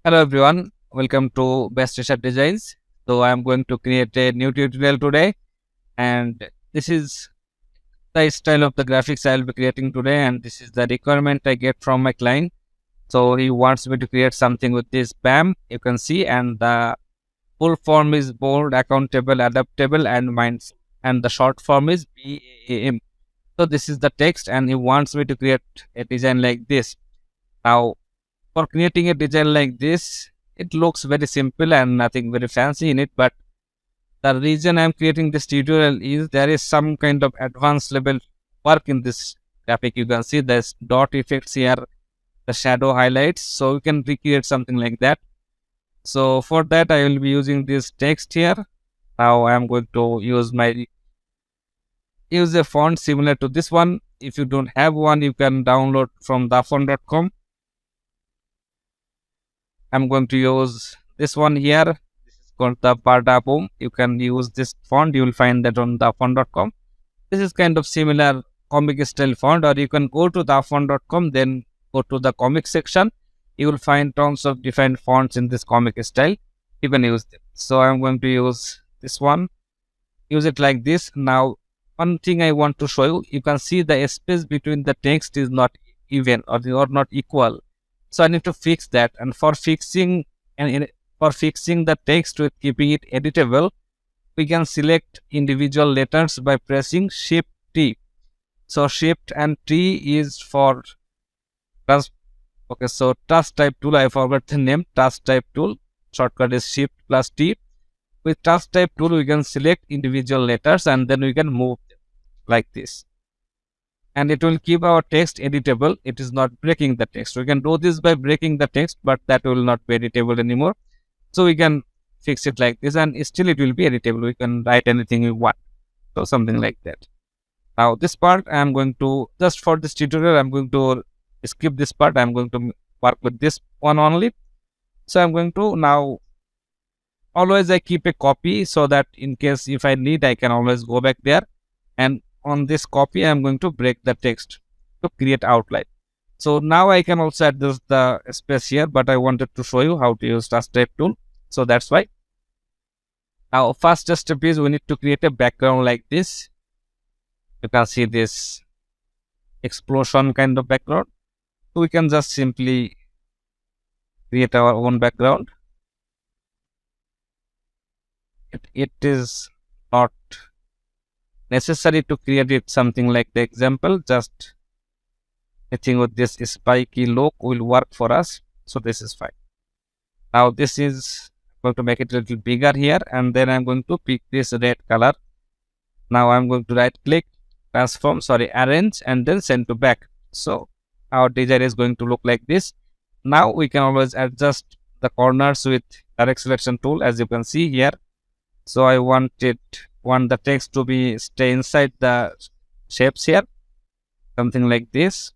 Hello everyone, welcome to Best Research Designs. So I am going to create a new tutorial today, and this is the style of the graphics I will be creating today, and this is the requirement I get from my client. So he wants me to create something with this BAM, you can see, and the full form is bold, accountable, adaptable, and mindful, and the short form is BAM. So this is the text, and he wants me to create a design like this. Now for creating a design like this, it looks very simple and nothing very fancy in it, but the reason I'm creating this tutorial is there is some kind of advanced level work in this graphic. You can see there's dot effects here, the shadow highlights, so you can recreate something like that. So for that I will be using this text here. Now I am going to use a font similar to this one. If you don't have one, you can download from thefont.com. I'm going to use this one here. This is called the Parda Boom. You can use this font. You will find that on thefont.com. This is kind of similar comic style font, or you can go to thefont.com, then go to the comic section. You will find tons of different fonts in this comic style. You can use them. So I'm going to use this one. Use it like this. Now, one thing I want to show you, you can see the space between the text is not even or not equal. So I need to fix that, and for fixing the text with keeping it editable, we can select individual letters by pressing Shift T. So Shift and T is for so task type tool. I forgot the name. Task type tool shortcut is Shift plus T. With task type tool, we can select individual letters and then we can move them like this. And it will keep our text editable. It is not breaking the text. We can do this by breaking the text, but that will not be editable anymore. So we can fix it like this, and still it will be editable. We can write anything we want. So something like that. Now this part I am going to, just for this tutorial, I am going to skip this part. I am going to work with this one only. So I am going to now, always I keep a copy so that in case if I need, I can always go back there, and on this copy I am going to break the text to create outline. So now I can also adjust the space here, but I wanted to show you how to use task type tool, so that's why. Now first step is we need to create a background like this. You can see this explosion kind of background. So we can just simply create our own background. It is not necessary to create it something like the example. Just anything with this spiky look will work for us. So this is fine. Now this is going to make it a little bigger here, and then I'm going to pick this red color. Now I'm going to right click, transform, arrange, and then send to back. So our design is going to look like this. Now we can always adjust the corners with direct selection tool, as you can see here. So I want the text to be stay inside the shapes here, something like this.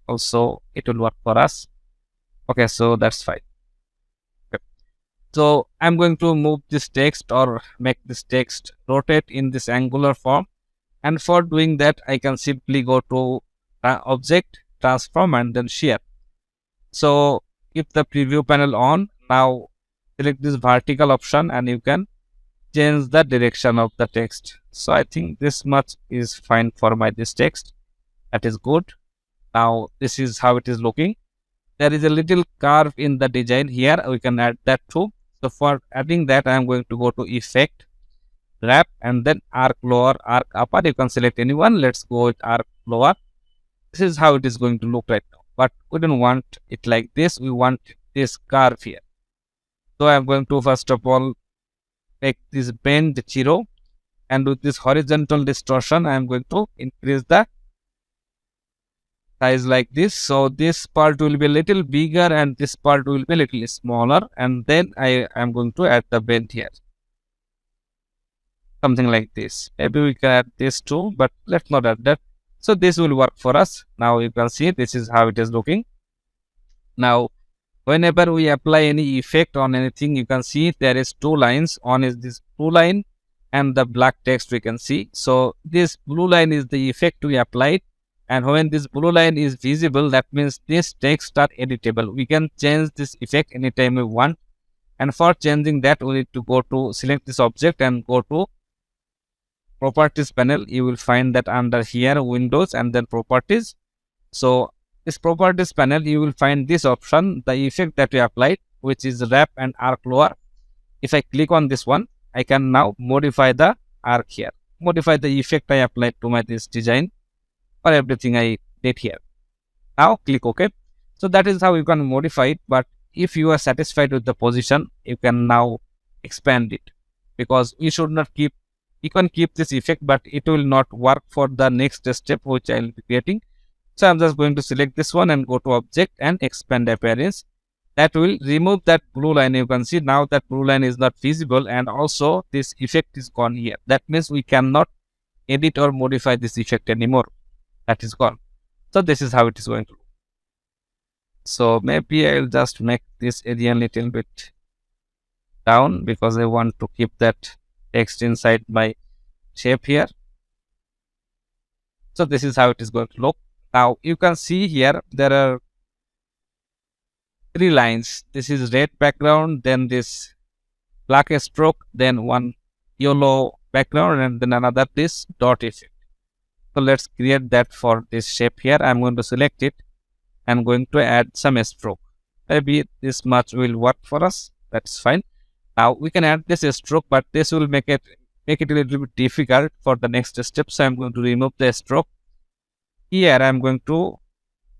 Also it will work for us. Okay, so that's fine. Okay. So I'm going to move this text or make this text rotate in this angular form, and for doing that I can simply go to object, transform, and then shear. So keep the preview panel on. Now select this vertical option and you can change the direction of the text. So I think this much is fine for this text. That is good. Now this is how it is looking. There is a little curve in the design here. We can add that too. So for adding that, I am going to go to effect, wrap, and then arc lower, arc upper. You can select anyone. Let's go with arc lower. This is how it is going to look right now. But we don't want it like this. We want this curve here. So I am going to first of all make this bend 0, and with this horizontal distortion I am going to increase the size like this. So this part will be a little bigger and this part will be a little smaller, and then I am going to add the bend here, something like this. Maybe we can add this too, but let's not add that. So this will work for us. Now you can see this is how it is looking. Now whenever we apply any effect on anything, you can see there is two lines. One is this blue line and the black text we can see. So this blue line is the effect we applied, And when this blue line is visible, that means this text are editable. We can change this effect anytime we want. And for changing that, we need to go to select this object and go to properties panel. You will find that under here windows and then properties. So this properties panel, you will find this option, the effect that we applied, which is wrap and arc lower. If I click on this one, I can now modify the arc here, modify the effect I applied to my this design or everything I did here. Now click OK. So that is how you can modify it. But if you are satisfied with the position, you can now expand it, because you should not keep, you can keep this effect, but it will not work for the next step which I will be creating. So I'm just going to select this one and go to object and expand appearance. That will remove that blue line. You can see now that blue line is not visible, and also this effect is gone here. That means we cannot edit or modify this effect anymore. That is gone. So this is how it is going to look. So maybe I will just make this area a little bit down, because I want to keep that text inside my shape here. So this is how it is going to look. Now you can see here there are 3 lines. This is red background, then this black stroke, then one yellow background, and then another this dot effect. So let's create that for this shape here. I'm going to select it. I'm going to add some stroke. Maybe this much will work for us. That's fine. Now we can add this stroke, but this will make it a little bit difficult for the next step. So I'm going to remove the stroke. Here I'm going to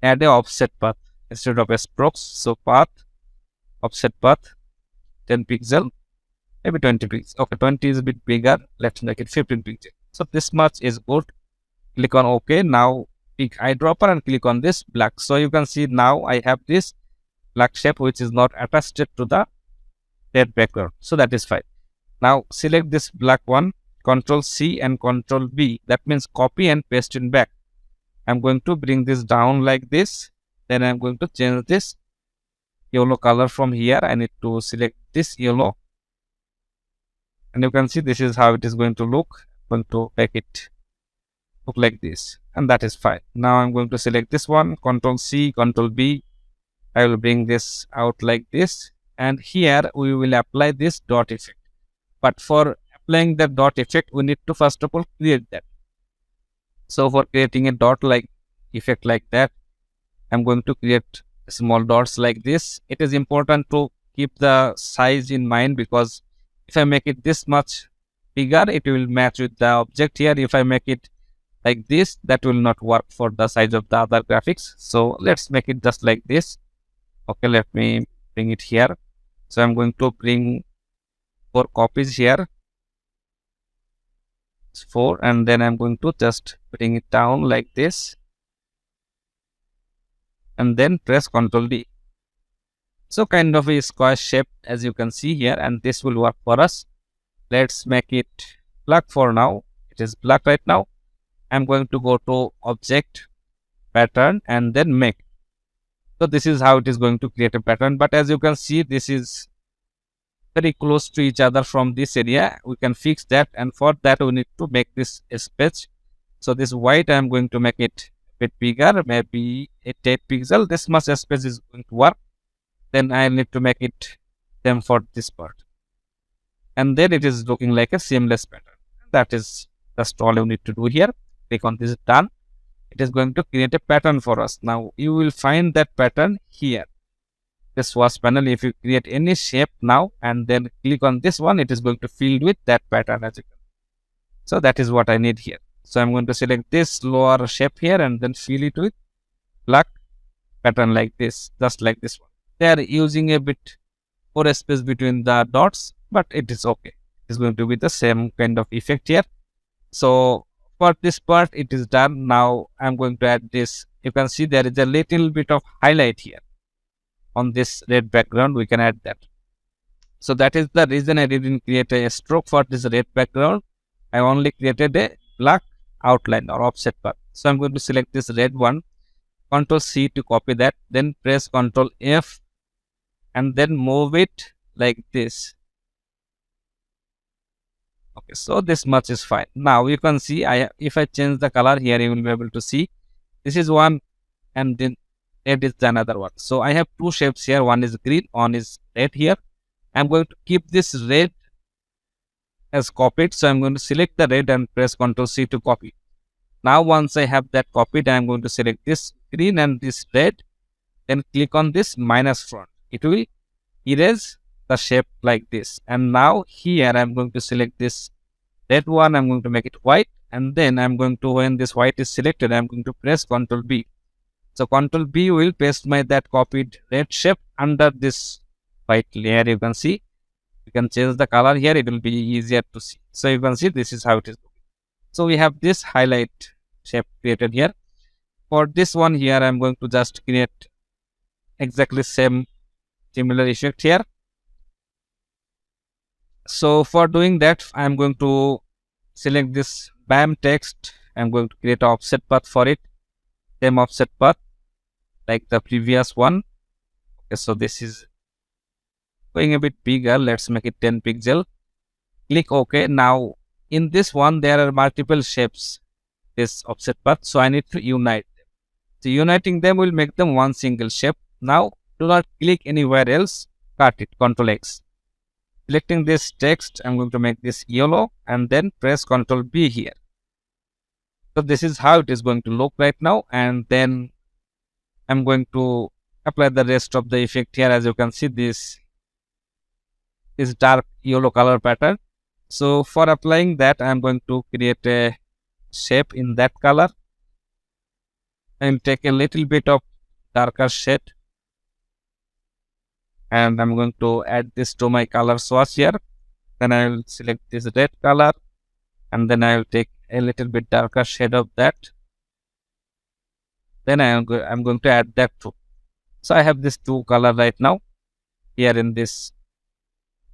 add a offset path instead of a strokes. So path, offset path, 10 pixel, maybe 20 pixels. Okay, 20 is a bit bigger. Let's make it 15 pixel. So this much is good. Click on OK. Now pick eyedropper and click on this black. So you can see now I have this black shape which is not attached to the red background. So that is fine. Now select this black one, Control C and Control B. That means copy and paste in back. I'm going to bring this down like this. Then I'm going to change this yellow color from here. I need to select this yellow. And you can see this is how it is going to look. I'm going to make it look like this. And that is fine. Now I'm going to select this one, Control C, Control B. I will bring this out like this. And here we will apply this dot effect. But for applying the dot effect, we need to first of all create that. So for creating a dot like effect like that, I'm going to create small dots like this. It is important to keep the size in mind, because if I make it this much bigger, it will match with the object here. If I make it like this, that will not work for the size of the other graphics. So let's make it just like this. Okay, let me bring it here. So I'm going to bring 4 copies here. 4, and then I'm going to just bring it down like this, and then press Ctrl D. So kind of a square shape as you can see here, and this will work for us. Let's make it black for now. It is black right now. I'm going to go to object, pattern, and then make. So this is how it is going to create a pattern. But as you can see, this is very close to each other from this area. We can fix that, and for that we need to make this space. So this white, I'm going to make it a bit bigger, maybe 8 pixel. This much space is going to work. Then I need to make it same for this part, and then it is looking like a seamless pattern. That is just all you need to do here. Click on this done. It is going to create a pattern for us. Now you will find that pattern here, this swatch panel. If you create any shape now and then click on this one, it is going to fill with that pattern as you can. So that is what I need here. So I'm going to select this lower shape here and then fill it with black pattern like this, just like this one. They are using a bit more space between the dots, but it is okay. It is going to be the same kind of effect here. So for this part it is done. Now I'm going to add this. You can see there is a little bit of highlight here on this red background. We can add that. So that is the reason I didn't create a stroke for this red background. I only created a black outline or offset path. So I'm going to select this red one, Ctrl C to copy that, then press Ctrl F and then move it like this. Okay, so this much is fine. Now you can see if I change the color here, you will be able to see This is one, and then red is the another one. So I have two shapes here. One is green, one is red here. I'm going to keep this red as copied. So I'm going to select the red and press Ctrl C to copy. Now once I have that copied, I'm going to select this green and this red. Then click on this minus front. It will erase the shape like this. And now here I'm going to select this red one. I'm going to make it white. And then I'm going to, when this white is selected, I'm going to press Ctrl B. So Ctrl B will paste my that copied red shape under this white layer. You can see. You can change the color here. It will be easier to see. So you can see this is how it is. So we have this highlight shape created here. For this one here, I'm going to just create exactly similar effect here. So for doing that, I'm going to select this BAM text. I'm going to create an offset path for it. Same offset path like the previous one. Okay, so this is going a bit bigger. Let's make it 10 pixel. Click OK. Now in this one, there are multiple shapes, this offset path. So I need to unite them. So uniting them will make them one single shape. Now do not click anywhere else. Cut it. Ctrl X. Selecting this text, I'm going to make this yellow and then press Ctrl B here. So this is how it is going to look right now. And then I'm going to apply the rest of the effect here. As you can see, this is dark yellow color pattern. So for applying that, I'm going to create a shape in that color and take a little bit of darker shade. And I'm going to add this to my color swatch here. Then I will select this red color and then I will take a little bit darker shade of that. Then I'm going to add that too. So I have this two color right now here in this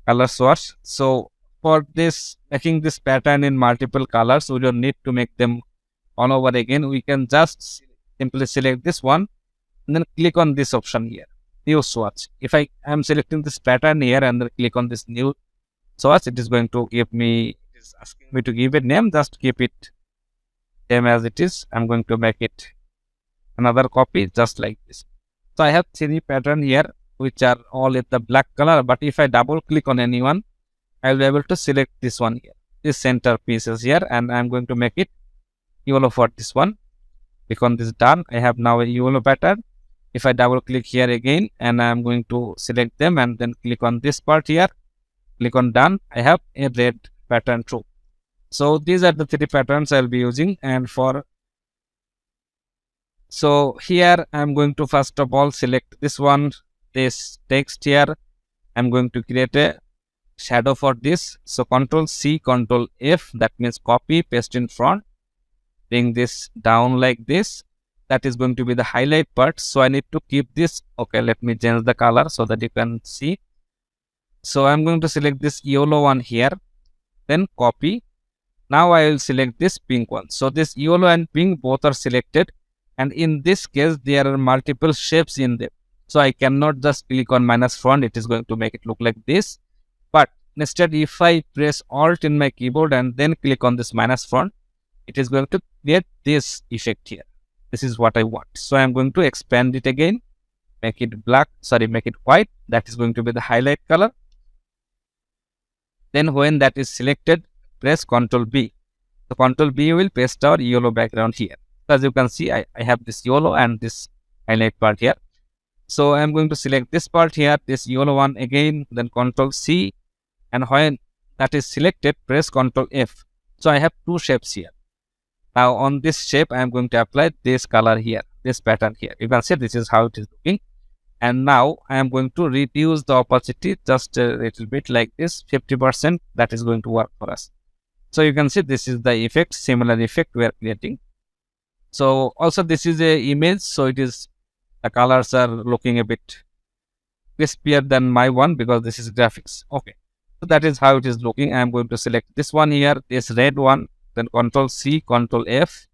color swatch. So for this, making this pattern in multiple colors, we don't need to make them all over again. We can just simply select this one and then click on this option here, new swatch. If I am selecting this pattern here and then click on this new swatch, it is going to give me, it is asking me to give a name. Just keep it same as it is. I'm going to make it another copy just like this. So I have three pattern here which are all in the black color, but if I double click on any one, I will be able to select this one here, this center pieces here, and I'm going to make it yellow for this one. Click on this done. I have now a yellow pattern. If I double click here again and I'm going to select them and then click on this part here, click on done, I have a red pattern too. So these are the three patterns I'll be using. And so here I'm going to first of all select this one, this text here. I'm going to create a shadow for this. So Ctrl C, Ctrl F, that means copy, paste in front, bring this down like this. That is going to be the highlight part. So I need to keep this. Okay, let me change the color so that you can see. So I'm going to select this yellow one here, then copy. Now I will select this pink one. So this yellow and pink both are selected. And in this case, there are multiple shapes in them. So I cannot just click on minus front. It is going to make it look like this. But instead, if I press Alt in my keyboard and then click on this minus front, it is going to create this effect here. This is what I want. So I'm going to expand it again, make it black, make it white. That is going to be the highlight color. Then when that is selected, press Ctrl B. So Ctrl B will paste our yellow background here. So as you can see, I have this yellow and this highlight part here. So I'm going to select this part here, this yellow one again, then Ctrl C. And when that is selected, press Ctrl F. So I have two shapes here. Now on this shape, I am going to apply this color here, this pattern here. You can see this is how it is looking. And now I am going to reduce the opacity just a little bit like this, 50%. That is going to work for us. So you can see this is the effect, similar effect we are creating. So also this is a image. So it is, the colors are looking a bit crispier than my one because this is graphics. Okay. So that is how it is looking. I am going to select this one here, this red one. Then Ctrl C, Ctrl F,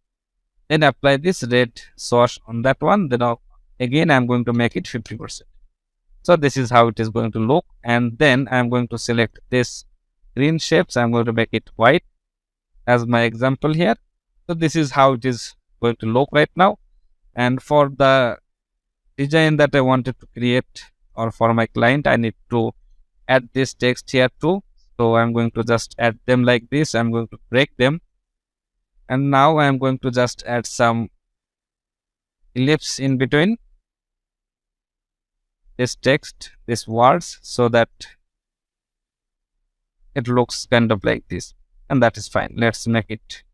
then apply this red source on that one. Then again, I'm going to make it 50%. So this is how it is going to look. And then I'm going to select this green shapes. I'm going to make it white as my example here. So this is how it is going to look right now. And for the design that I wanted to create or for my client, I need to add this text here too. So I'm going to just add them like this. I'm going to break them. And now I'm going to just add some ellipse in between this text, these words, so that it looks kind of like this. And that is fine. Let's make it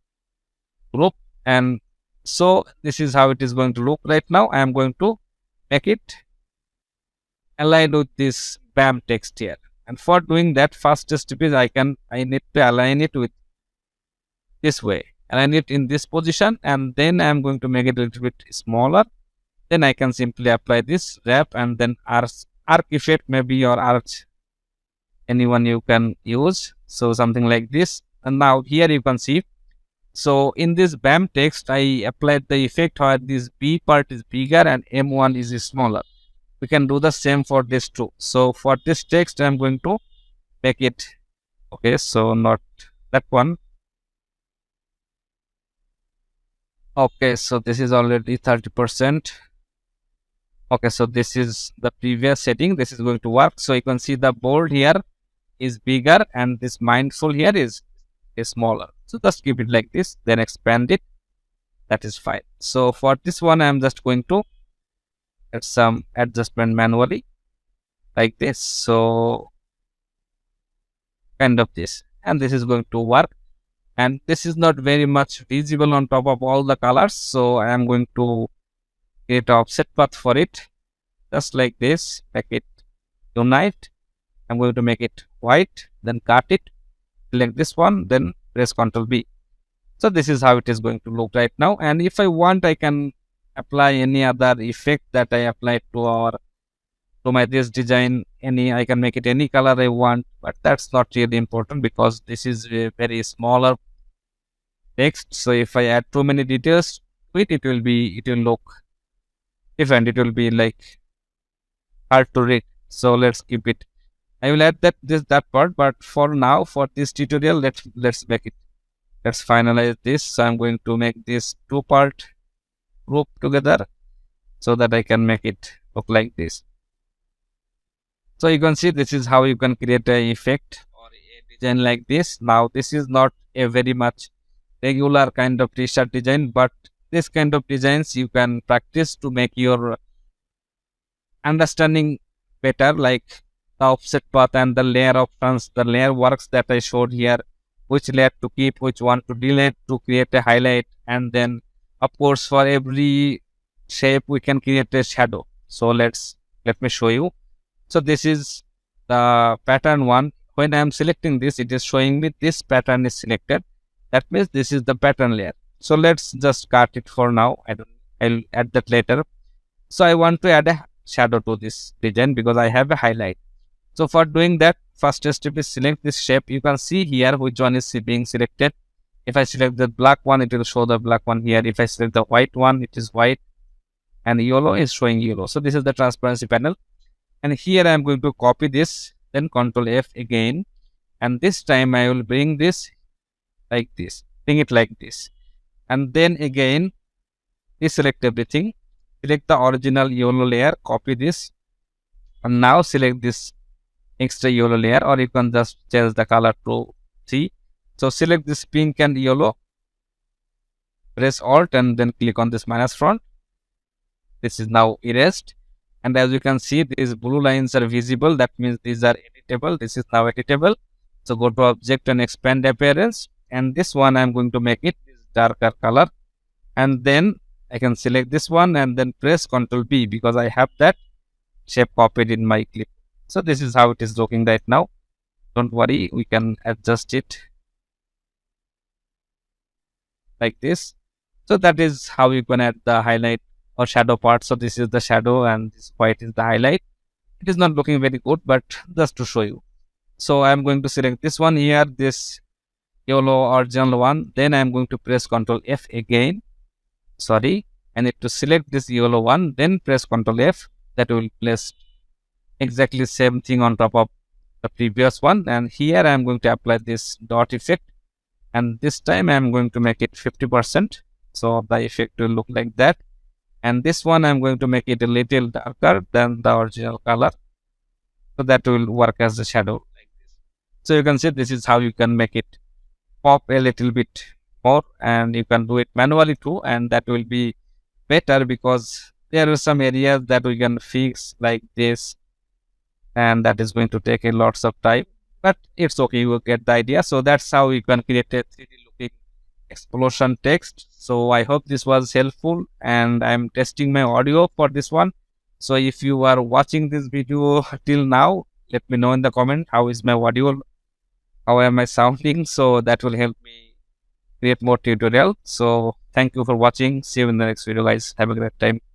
group. And so this is how it is going to look right now. I am going to make it aligned with this BAM text here. And for doing that, first step is I need to align it with this way. Align it in this position, and then I am going to make it a little bit smaller. Then I can simply apply this wrap and then arc effect, maybe, or arch, anyone you can use. So something like this. And now here you can see. So in this BAM text, I applied the effect where this B part is bigger and M1 is smaller. We can do the same for this too. So for this text, I'm going to make it, okay, so not that one. Okay, so this is already 30%. Okay, so this is the previous setting. This is going to work. So you can see the bold here is bigger and this mindful here is smaller. So just keep it like this, then expand it. That is fine. So for this one, I'm just going to add some adjustment manually like this. So kind of this, and this is going to work. And this is not very much visible on top of all the colors. So I am going to create an offset path for it, just like this. Make it unite. I'm going to make it white, then cut it, select this one, then press Ctrl B. So this is how it is going to look right now. And if I want, I can apply any other effect that I applied to my this design. I can make it any color I want, but that's not really important because this is a very smaller text. So if I add too many details to it, it will look different. It will be like hard to read. So let's keep it. I will add that part, but for now, for this tutorial, let's make it. Let's finalize this. So I'm going to make this two-part group together so that I can make it look like this. So you can see this is how you can create an effect or a design like this. Now this is not a very much regular kind of t-shirt design, but this kind of designs you can practice to make your understanding better, like the offset path and the layer works that I showed here, which layer to keep, which one to delete to create a highlight. And then of course for every shape we can create a shadow. So let me show you. So this is the pattern one. When I am selecting this, it is showing me this pattern is selected. That means this is the pattern layer. So let's just cut it for now. I'll add that later. So I want to add a shadow to this design because I have a highlight. So for doing that, first step is select this shape. You can see here which one is being selected. If I select the black one, it will show the black one here. If I select the white one, it is white, and yellow is showing yellow. So this is the transparency panel. And here I am going to copy this, then Ctrl F again. And this time I will bring this like this, bring it like this. And then again, deselect everything. Select the original yellow layer, copy this. And now select this extra yellow layer, or you can just change the color to see. So select this pink and yellow, press Alt and then click on this minus front. This is now erased. And as you can see, these blue lines are visible. That means these are editable. This is now editable. So go to object and expand appearance. And this one I'm going to make it darker color. And then I can select this one and then press Ctrl B because I have that shape copied in my clip. So this is how it is looking right now. Don't worry, we can adjust it like this. So that is how you can add the highlight or shadow part. So this is the shadow and this white is the highlight. It is not looking very good, but just to show you. So I am going to select this one here, this yellow original one. Then I am going to press Ctrl F again. Sorry, I need to select this yellow one, then press Ctrl F. That will place exactly same thing on top of the previous one. And here I am going to apply this dot effect. And this time I am going to make it 50%. So the effect will look like that. and this one I'm going to make it a little darker than the original color, so that will work as a shadow like this. So you can see this is how you can make it pop a little bit more, and you can do it manually too, and that will be better because there are some areas that we can fix like this, and that is going to take a lots of time, but it's okay, you will get the idea. So that's how you can create a 3D looking explosion text. So I hope this was helpful, and I'm testing my audio for this one. So if you are watching this video till now, let me know in the comment how is my audio, how am I sounding, so that will help me create more tutorial. So thank you for watching. See you in the next video, guys. Have a great time.